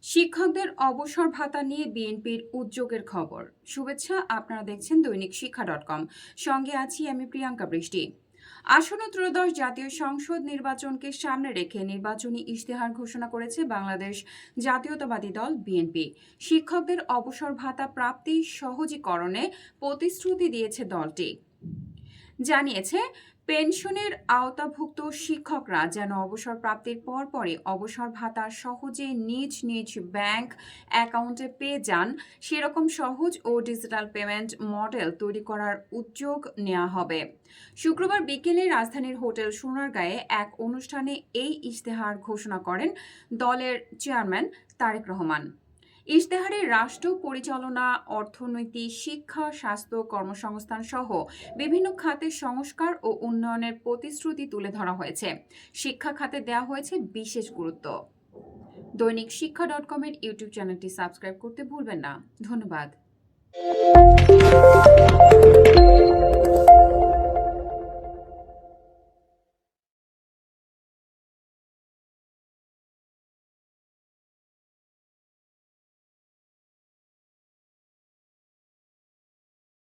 শিক্ষকদের অবসর ভাতা নিয়ে বিএনপির উদ্যোগের খবর। শুভেচ্ছা, আপনারা দেখছেন দৈনিক শিক্ষা.com। সঙ্গে আছি আমি প্রিয়াঙ্কা বৃষ্টি। আসন্ন ত্রয়োদশ জাতীয় সংসদ নির্বাচনকে সামনে রেখে নির্বাচনী ইশতেহার ঘোষণা করেছে বাংলাদেশ জাতীয়তাবাদী দল বিএনপি। শিক্ষকদের অবসর ভাতা প্রাপ্তি সহজীকরণে প্রতিশ্রুতি দিয়েছে দলটি। জানিয়েছে, পেনশনের আওতাভুক্ত শিক্ষকরা যেন অবসর প্রাপ্তির পরপরই অবসর ভাতা সহজে নিজ নিজ ব্যাংক অ্যাকাউন্টে পেয়ে যান, সেরকম সহজ ও ডিজিটাল পেমেন্ট মডেল তৈরি করার উদ্যোগ নেওয়া হবে। শুক্রবার বিকেলে রাজধানীর হোটেল সোনারগাঁয়ে এক অনুষ্ঠানে এই ইশতেহার ঘোষণা করেন দলের চেয়ারম্যান তারেক রহমান। ইশতেহারে রাষ্ট্র পরিচালনা, অর্থনীতি, শিক্ষা, স্বাস্থ্য, কর্মসংস্থান সহ বিভিন্ন খাতের সংস্কার ও উন্নয়নের প্রতিশ্রুতি তুলে ধরা হয়েছে। শিক্ষা খাতে দেওয়া হয়েছে বিশেষ গুরুত্ব। দৈনিক শিক্ষা.com এর ইউটিউব চ্যানেলটি সাবস্ক্রাইব করতে ভুলবেন না। ধন্যবাদ।